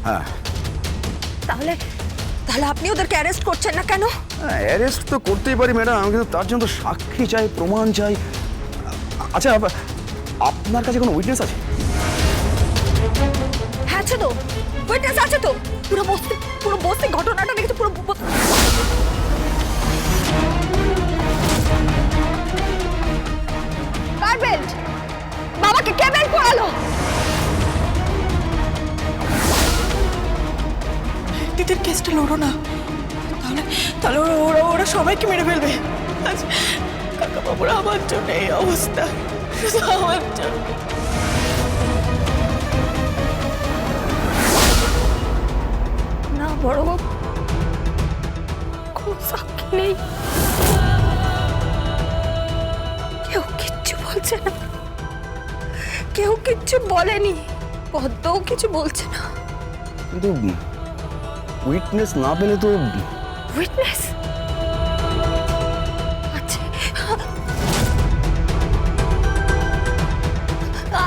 হ্যাঁ। তাহলে তাহলে আপনি ওদেরকে অ্যারেস্ট করছেন না কেন? অ্যারেস্ট তো করতেই পারি ম্যাডাম, কিন্তু তার জন্য তো সাক্ষী চাই, প্রমাণ চাই। আচ্ছা, আপনার কাছে কোনো উইটনেস আছে? হ্যাঁ আছে তো, উইটনেস আছে তো। পুরো বস্তি ঘটনাটা দেখেছি, পুরো কার বেল্ট? বাবাকে কে বেল্ট পরালো? দিদির কেসটা লড়ো না, তাহলে তাহলে ওরা সবাইকে মেরে ফেলবে। আজ কাকা বাবুরা আমার জন্য এই অবস্থা, শুধু আমার জন্য। না বড় বাবু, কোনো সাক্ষী নেই, কেউ কিচ্ছু বলছে না, কেউ কিচ্ছু বলেনি, পদ্মও কিছু বলছে না। কিন্তু উইটনেস না পেলে তো। উইটনেস আছে,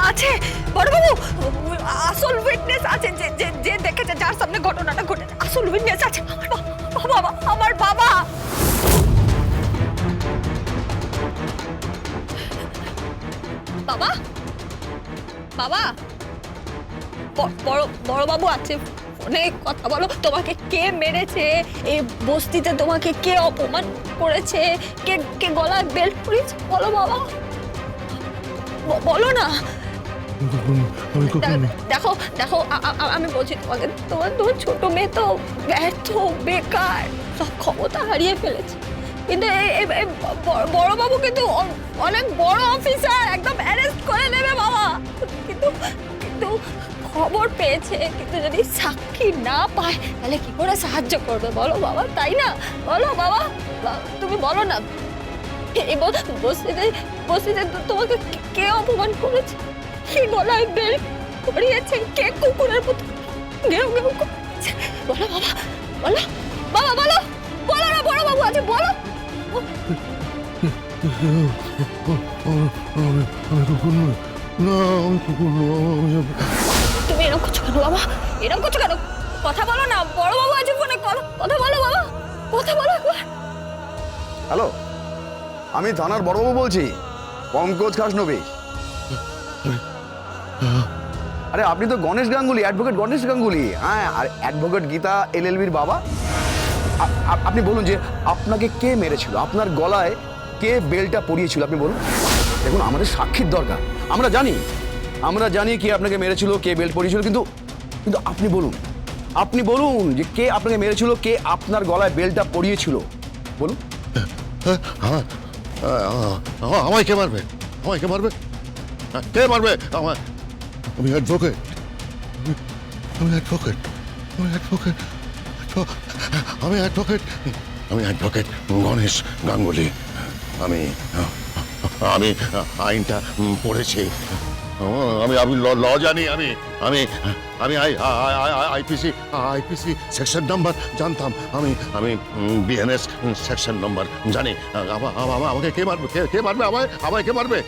আছে বড়বাবু, আসল উইটনেস আছে, যে যে যে দেখেছে, যার সামনে ঘটনাটা ঘটেছে, আসল উইটনেস আছে। আমার বাবা। বাবা, বাবা, বড়বাবু আছে, ফোনে কথা বলো। তোমাকে কে মেরেছে, এই বস্তিতে তোমাকে কে অপমান করেছে, কে কে গলায় বেল্ট পরিয়েছে, বলো বাবা, বলো না। দেখো দেখো, আমি বলছি তোমাকে, তোমার ছোট মেয়ে তো ব্যর্থ, বেকার, সব ক্ষমতা হারিয়ে ফেলেছে, কিন্তু বড়বাবু কিন্তু অনেক বড় অফিসার, একদম অ্যারেস্ট করে নেবে বাবা। কিন্তু কিন্তু খবর পেয়েছে, কিন্তু যদি সাক্ষী না পায় তাহলে কি করে সাহায্য করবে বলো বাবা, তাই না? বলো বাবা, তুমি বলো না, এই বস্তিতে তোমাকে কে অপমান করেছে, কে গলায় বেল্ট পরিয়েছে, কে কুকুরের মতো ঘেউ ঘেউ করেছে, বলো বাবা, বলো বাবা, বলো বলো না, বড় বাবু আছে, বলো। তুমি এরকম করছো কেন বাবা, এরকম করছো কেন? কথা বলো না, বড় বাবু আছে ফোনে, কথা বলো বাবা, কথা বলো একবার। হ্যালো, আমি থানার বড়বাবু বলছি, পঙ্কজ খাসনবী। আরে আপনি তো গণেশ গাঙ্গুলি, অ্যাডভোকেট গণেশ গাঙ্গুলি। হ্যাঁ, আর অ্যাডভোকেট গীতা এলএলবির বাবা। আপনি বলুন যে আপনাকে কে মেরেছিল, আপনার গলায় কে বেলটা পরিয়েছিল, আপনি বলুন। দেখুন, আমাদের সাক্ষীর দরকার, আমরা জানি কে আপনাকে মেরেছিল, কে বেল্ট পরিয়েছিল, কিন্তু কিন্তু আপনি বলুন যে কে আপনাকে মেরেছিল, কে আপনার গলায় বেলটা পরিয়েছিল, বলুন। আমায় কে মারবে, আমায় কে মারবে, কে মারবে আমায়? আমি অ্যাডভোকেট, আমি অ্যাডভোকেট, আমি অ্যাডভোকেট, আমি অ্যাডভোকেট, আমি অ্যাডভোকেট গণেশ গাঙ্গুলি। আমি আমি আইনটা পড়েছি, আমি আমি ল জানি, আমি আমি আমি আইপিসি সেকশন নাম্বার জানতাম, আমি আমি বিএনএস সেকশন নাম্বার জানি। আমাকে কে মারবে, কে মারবে আমায়, আমায় কে মারবে?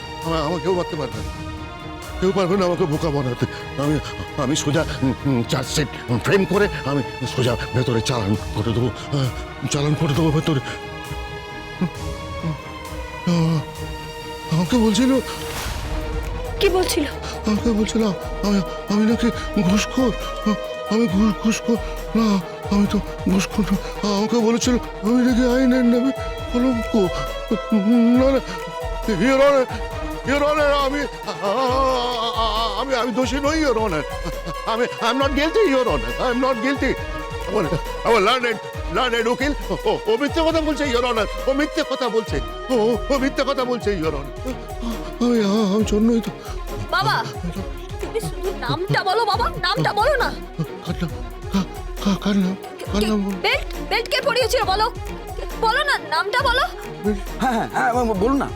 আমাকে কেউ মারতে পারবে না, কেউ পারবে না আমাকে বোকা বানাতে। আমি সোজা চার্জশিট ফ্রেম করে আমি সোজা ভেতরে চালান করে দেবো ভেতরে। আমাকে বলছিল, কি বলছিল? আমাকে বলছিল আমি নাকি ঘুষখোর, আমি ঘুষখোর না, আমি তো ঘুষখোর না। আমাকে বলেছিল আমি নাকি আইনের নামে কলঙ্ক। না না, ইওর অনার, আমি দোষী নই, your honour. I am not guilty, your honour, I am not guilty. আমার লার্নেড উকিল ও মিথ্যে কথা বলছে, ইওর অনার, ও মিথ্যে কথা বলছে, ও মিথ্যে কথা বলছে, ইওর অনার। আমি জন্যই তো। বাবা, তুমি শুধু নামটা বলো বাবা, নামটা বলো না। কার নাম? বেল্ট কে পরিয়েছিল বলো, বলো না, নামটা বলো। হ্যাঁ হ্যাঁ হ্যাঁ, বলুন না,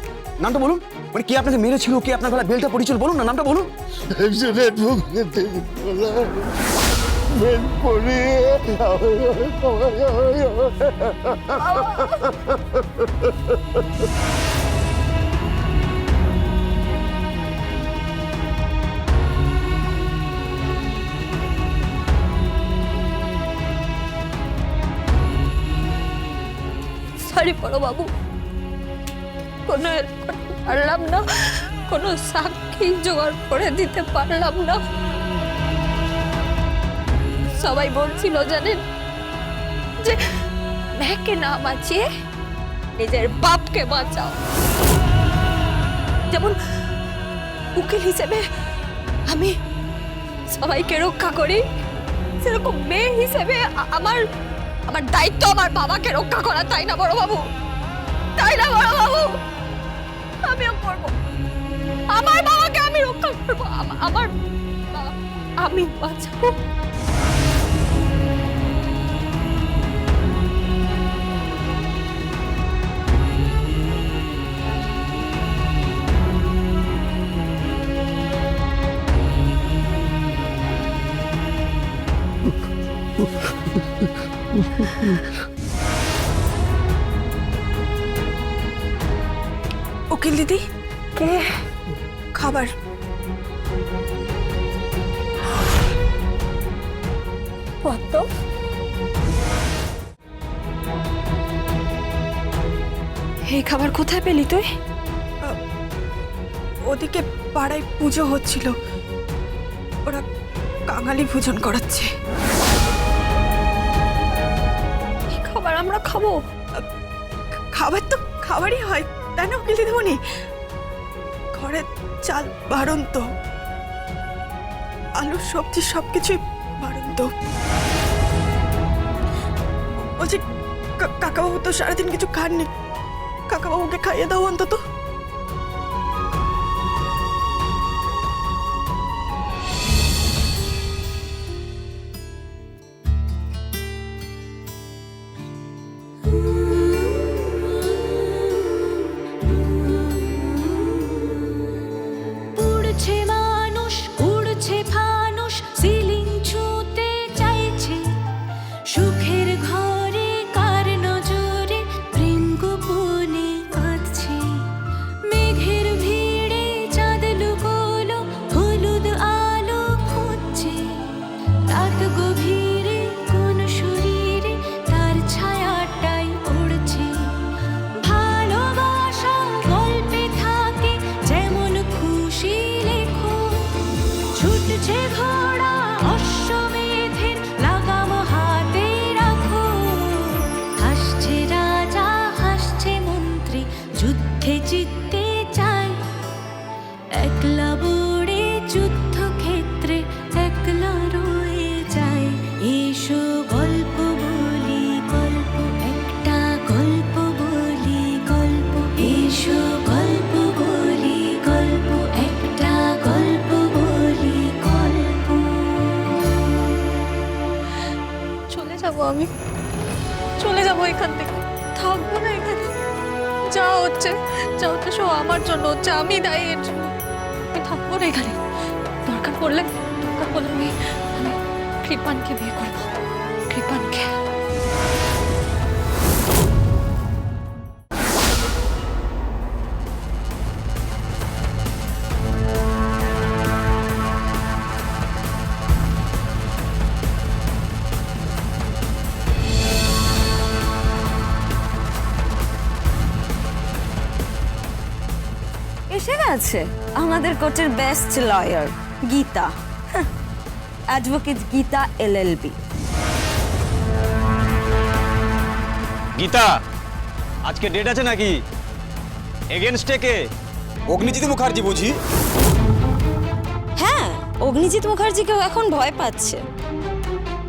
নামটা বলুন। মানে কে আপনাকে মেরেছিল, কে আপনার গলায় বেলটা পরিয়েছিল, বলুন না, নামটা বলুন। একজন অ্যাডভোকেট বেল্ট পরিয়ে পারি বড়বাবু, কোনো help করতে পারলাম না, কোনো সাক্ষী জোগাড় করে দিতে পারলাম না। সবাই বলছিল জানেন যে মেয়েকে না বাঁচিয়ে নিজের বাপকে বাঁচাও। যেমন উকিল হিসেবে আমি সবাইকে রক্ষা করি, সেরকম মেয়ে হিসেবে আমার আমার দায়িত্ব আমার বাবাকে রক্ষা করা, তাই না বড়বাবু? তাই না বড়বাবু? আমিও করবো, আমার বাবাকে আমি রক্ষা করবো, আমার আমি বাঁচাবো। উকিল দিদি, কে? খাবার। কত? এই খাবার কোথায় পেলি তুই? ওদিকে পাড়ায় পুজো হচ্ছিল, ওরা কাঙালি ভোজন করাচ্ছে। এই খাবার আমরা খাবো? খাবার তো খাবারই হয়, তাই না উকিল দিদিমণি? ঘরের চাল বাড়ন্ত, আলু সবজি সবকিছুই বাড়ন্ত। বলছি কাকাবাবু তো সারাদিন কিছু খাননি, কাকাবাবুকে খাইয়ে দাও অন্তত। উড়ছে মানুষ, উড়ছে ফানুষ, সিলিং ছুঁতে চাইছে। সুখের ঘরে কার নজরে প্রেম গোপনে কাঁদছে। মেঘের ভিড়ে চাঁদ লুকোলো, হলুদ আলো খুঁজছে। রাত গভীরে কোন শরীরে তার ছায়াটাই উড়ছে। ভালোবাসা গল্পে থাকে যেমন খুশি লেখো। ছুটছে ঘোড়া অশ্বমেধের লাগাম হাতে রাখো। হাসছে রাজা, হাসছে মন্ত্রী, যুদ্ধে জিততে চায়। একলা বড়ে যুদ্ধক্ষেত্রে একলা রয়ে যায়। এসো গল্প বলি গল্প, একটা গল্প বলি গল্প। এসো গল্প বলি গল্প, একটা গল্প বলি গল্প। চলে যাব আমি, চলে যাব এখান থেকে, থাকবো না এখানে। যা হচ্ছে সব আমার জন্য হচ্ছে, আমি দায়ী এর জন্য। আমি থাকবো না এখানে। দরকার পড়লে আমি কৃপানকে বিয়ে করবো, কৃপানকে। এসে গেছে আমাদের কোর্টের best lawyer Gita, advocate Gita LLB. Gita, আজকে ডেট আছে নাকি? এগেনস্টে কে? অগ্নিজিৎ মুখার্জি বুঝি? হ্যাঁ, অগ্নিজিৎ মুখার্জিকেও এখন ভয় পাচ্ছে।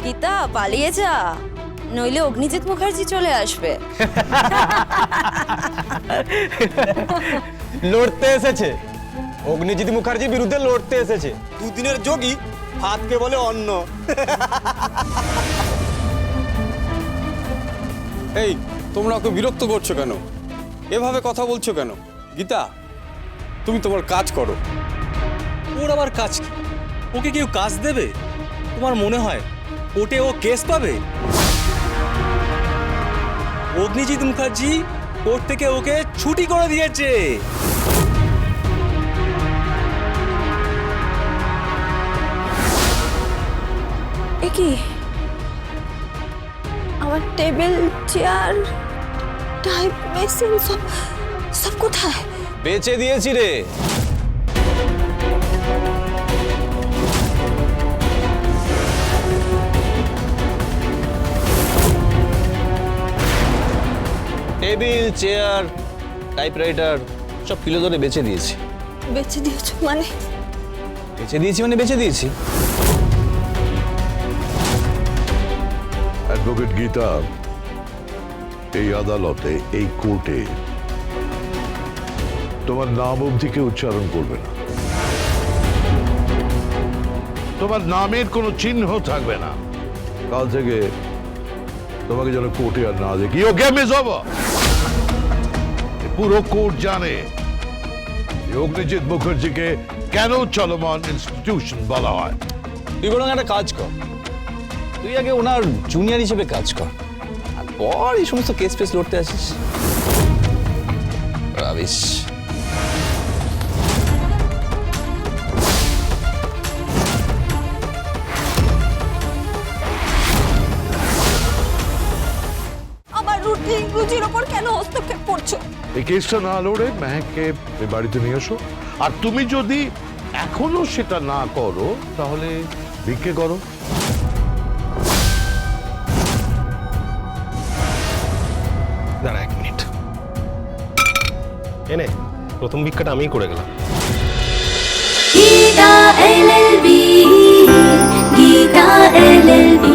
গীতা পালিয়ে যা, নইলে অগ্নিজিৎ মুখার্জি চলে আসবে। লড়তে এসেছে, অগ্নিজিৎ মুখার্জির বিরুদ্ধে লড়তে এসেছে। দুদিনের যোগী ভাতকে বলে অন্ন। এই, তোমরা ওকে বিরক্ত করছো কেন? এভাবে কথা বলছো কেন? গীতা, তুমি তোমার কাজ করো। ওর আবার কাজ কি? ওকে কেউ কাজ দেবে? তোমার মনে হয় কোর্টে ও কেস পাবে? অগ্নিজিৎ মুখার্জি কোর্ট থেকে ওকে ছুটি করে দিয়েছে। এ কি? আমার টেবিল চেয়ার টাইপ মেশিন সব সব কোথায়? বেচে দিয়েছি রে। টেবিল, চেয়ার, টাইপরাইটার সব কিলো ধরে বেচে দিয়েছি। বেচে দিয়েছো মানে? বেচে দিয়েছি মানে বেচে দিয়েছি। অ্যাডভোকেট গীতা, এই আদালতে, এই কোর্টে তোমার নাম অবধি কেউ উচ্চারণ করবে না, তোমার নামের কোনো চিহ্ন থাকবে না। কাল থেকে তোমাকে যেন কোর্টে আর না দেখি। ও গেম ইজ ওভার। পুরো কোর্ট জানে যে অগ্নিজিৎ মুখার্জিকে কেন চলমান ইনস্টিটিউশন বলা হয়। তুই বরং একটা কাজ কর, তুই আগে ওনার জুনিয়র হিসেবে কাজ কর, আর পর এই সমস্ত কেস ফেস লড়তে আসিস। রাবিশ। আমার রুজির ওপর কেন হস্তক্ষেপ করছো? এই কেসটা না লড়ে মেহেককে এই বাড়িতে নিয়ে এসো। আর তুমি যদি এখনো সেটা না করো তাহলে ভিক্ষে করো। দাঁড়া 1 মিনিট, এনে প্রথম ভিক্ষাটা আমিই করে গেলাম। Gita LLB, Gita LLB।